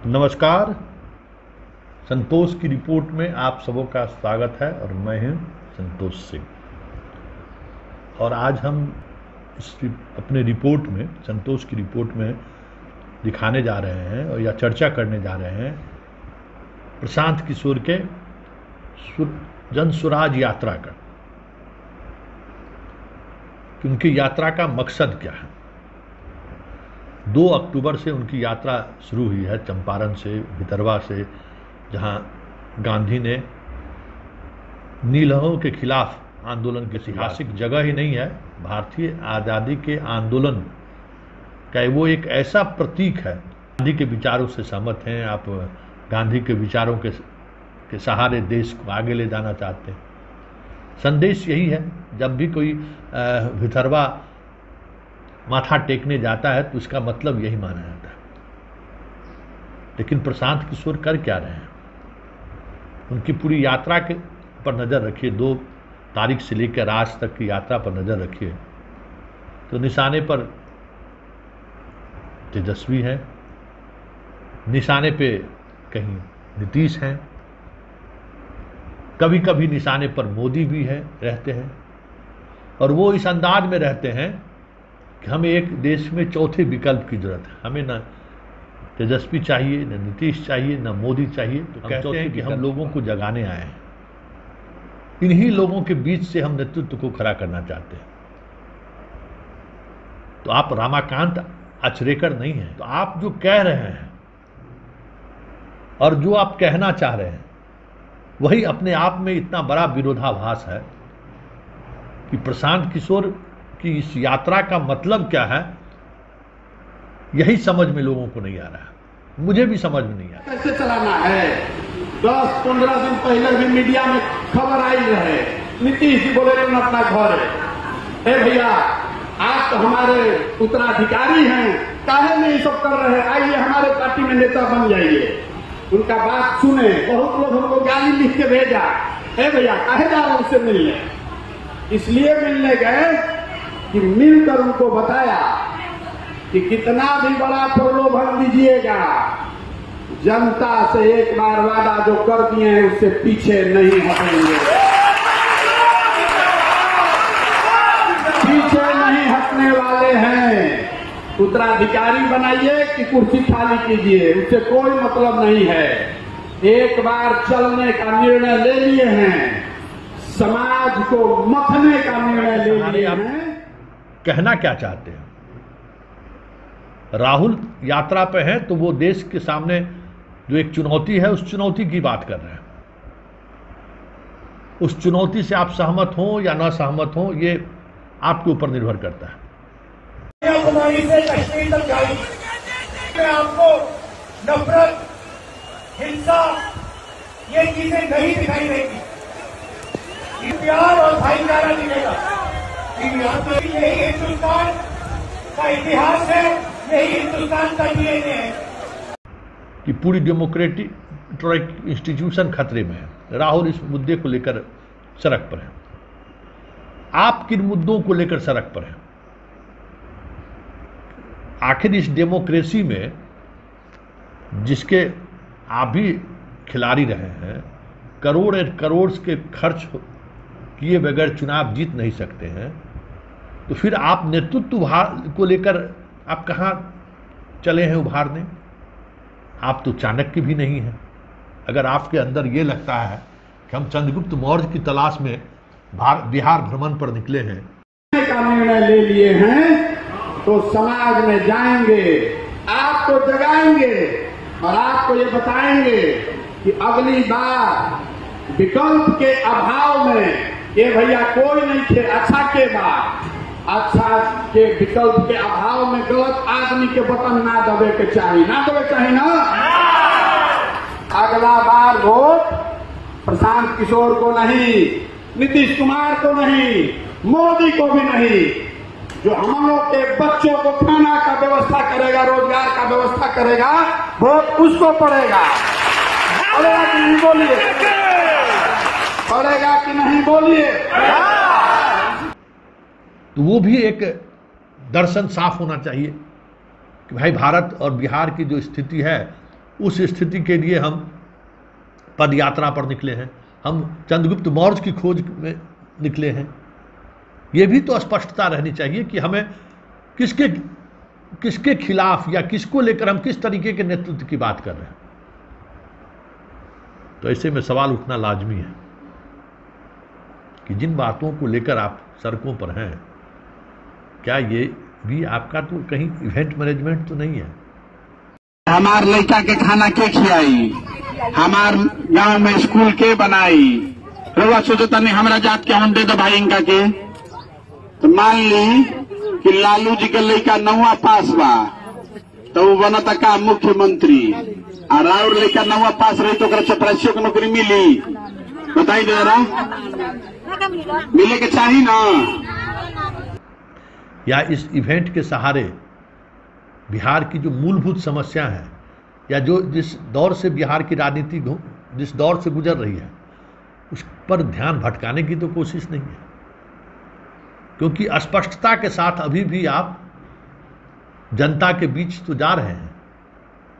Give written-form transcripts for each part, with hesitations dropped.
नमस्कार। संतोष की रिपोर्ट में आप सबों का स्वागत है और मैं हूं संतोष सिंह। और आज हम अपने रिपोर्ट में, संतोष की रिपोर्ट में दिखाने जा रहे हैं और या चर्चा करने जा रहे हैं प्रशांत किशोर के जन स्वराज यात्रा का, कि उनकी यात्रा का मकसद क्या है। 2 अक्टूबर से उनकी यात्रा शुरू हुई है, चंपारण से, भितरवा से, जहां गांधी ने नीलहों के खिलाफ आंदोलन की ऐतिहासिक जगह ही नहीं है, भारतीय आज़ादी के आंदोलन का वो एक ऐसा प्रतीक है। गांधी के विचारों से सहमत हैं आप, गांधी के विचारों के सहारे देश को आगे ले जाना चाहते हैं। संदेश यही है, जब भी कोई भितरवा माथा टेकने जाता है तो इसका मतलब यही माना जाता है। लेकिन प्रशांत किशोर कर क्या रहे हैं, उनकी पूरी यात्रा के पर नज़र रखिए। 2 तारीख से लेकर आज तक की यात्रा पर नज़र रखिए तो निशाने पर तेजस्वी है, निशाने पे कहीं नीतीश हैं, कभी कभी निशाने पर मोदी भी रहते हैं। और वो इस अंदाज में रहते हैं कि हमें एक देश में चौथे विकल्प की जरूरत है। हमें न तेजस्वी चाहिए, न नीतीश चाहिए, न मोदी चाहिए। तो कहते हैं कि हम लोगों को जगाने आए हैं। इन्हीं लोगों के बीच से हम नेतृत्व को खड़ा करना चाहते हैं। तो आप रामाकांत आचरेकर नहीं हैं। तो आप जो कह रहे हैं और जो आप कहना चाह रहे हैं वही अपने आप में इतना बड़ा विरोधाभास है कि प्रशांत किशोर कि इस यात्रा का मतलब क्या है, यही समझ में लोगों को नहीं आ रहा है। मुझे भी समझ में नहीं आ रहा। कैसे चलाना है? 10-15 दिन पहले भी मीडिया में खबर आई रहे, नीतीश जी बोले रहे अपना घर है। भैया, आप तो हमारे उत्तराधिकारी हैं, काहे नहीं सब कर रहे हैं? आइए हमारे पार्टी में नेता बन जाइए। उनका बात सुने। बहुत लोग हमको गाली लिख के भेजा, है भैया काहे जा रहे उनसे मिलने? इसलिए मिलने गए कि मिलकर उनको बताया कि कितना भी बड़ा प्रलोभन दीजिएगा, जनता से एक बार वादा जो कर दिए हैं उससे पीछे नहीं हटेंगे, पीछे नहीं हटने वाले हैं। उत्तराधिकारी बनाइए कि कुर्सी खाली कीजिए, उससे कोई मतलब नहीं है। एक बार चलने का निर्णय ले लिए हैं, समाज को मथने का निर्णय ले लिए हैं। कहना क्या चाहते हैं? राहुल यात्रा पे हैं तो वो देश के सामने जो एक चुनौती है उस चुनौती की बात कर रहे हैं। उस चुनौती से आप सहमत हो या ना सहमत हो, ये आपके ऊपर निर्भर करता है। कन्याकुमारी से कश्मीर तक जाएगी, आपको नफरत, हिंसा, ये चीजें नहीं दिखाई देगी। प्यार और भाईचारा मिलेगा। यही हिंदुस्तान का इतिहास है, यही हिंदुस्तान का डीएनए है कि पूरी डेमोक्रेटिक इंस्टीट्यूशन खतरे में है। राहुल इस मुद्दे को लेकर सड़क पर है। आप किन मुद्दों को लेकर सड़क पर हैं? आखिर इस डेमोक्रेसी में जिसके आप भी खिलाड़ी रहे हैं, करोड़ करोड़ के खर्च किए बगैर चुनाव जीत नहीं सकते हैं, तो फिर आप नेतृत्व को लेकर आप कहाँ चले हैं उभारने? आप तो चाणक्य भी नहीं हैं। अगर आपके अंदर ये लगता है कि हम चंद्रगुप्त मौर्य की तलाश में बिहार भ्रमण पर निकले हैं, का निर्णय ले लिए हैं, तो समाज में जाएंगे, आपको जगाएंगे और आपको ये बताएंगे कि अगली बार विकल्प के अभाव में ये भैया कोई नहीं थे। अच्छा के बाद अच्छा के विकल्प के अभाव में गलत आदमी के बटन ना दबे के चाहिए, ना दबे चाहिए ना। अगला बार वोट प्रशांत किशोर को नहीं, नीतीश कुमार को नहीं, मोदी को भी नहीं। जो हम लोग के बच्चों को खाना का व्यवस्था करेगा, रोजगार का व्यवस्था करेगा, वोट उसको पड़ेगा। पड़ेगा कि नहीं बोलिए? पड़ेगा कि नहीं बोलिए? तो वो भी एक दर्शन साफ होना चाहिए कि भाई भारत और बिहार की जो स्थिति है उस स्थिति के लिए हम पद यात्रा पर निकले हैं, हम चंद्रगुप्त मौर्य की खोज में निकले हैं। ये भी तो स्पष्टता रहनी चाहिए कि हमें किसके खिलाफ या किसको लेकर हम किस तरीके के नेतृत्व की बात कर रहे हैं। तो ऐसे में सवाल उठना लाजमी है कि जिन बातों को लेकर आप सड़कों पर हैं, क्या ये भी आपका तो कहीं इवेंट मैनेजमेंट तो नहीं है? हमार लड़का के खाना के खियाई, हमार गांव में स्कूल के बनाई, रउआ सोचता नहीं हमरा जात के हम दे दो भाई इनका के। तो मान ली कि लालू जी के लड़का 9वां पास बा तो वो बनता का मुख्यमंत्री, और और लड़का 9वां पास रही तो चपरासियों की नौकरी मिली? बताई दे रहा, मिले के चाहिए ना। या इस इवेंट के सहारे बिहार की जो मूलभूत समस्या है, या जो जिस दौर से बिहार की राजनीति जिस दौर से गुजर रही है, उस पर ध्यान भटकाने की तो कोशिश नहीं है। क्योंकि अस्पष्टता के साथ अभी भी आप जनता के बीच तो जा रहे हैं,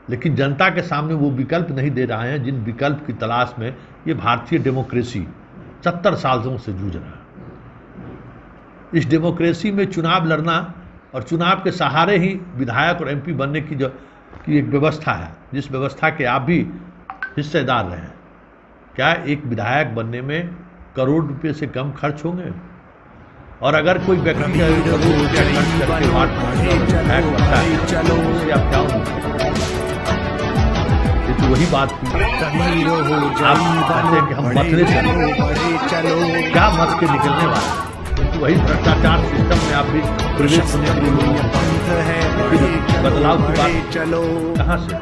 लेकिन जनता के सामने वो विकल्प नहीं दे रहे हैं जिन विकल्प की तलाश में ये भारतीय डेमोक्रेसी 70 सालों से जूझ रहा है। इस डेमोक्रेसी में चुनाव लड़ना और चुनाव के सहारे ही विधायक और एमपी बनने की एक व्यवस्था है, जिस व्यवस्था के आप भी हिस्सेदार रहे हैं। क्या एक विधायक बनने में करोड़ रुपए से कम खर्च होंगे? और अगर कोई व्यक्ति विधायक बनता है उससे आप क्या होंगे? ये तो वही बात थी। आप कहते हैं कि हम मतले चलो, क्या मत के निकलने वाले, वही भ्रष्टाचार सिस्टम में आप भी प्रवेश होने के लिए बदलाव की बात कहाँ से?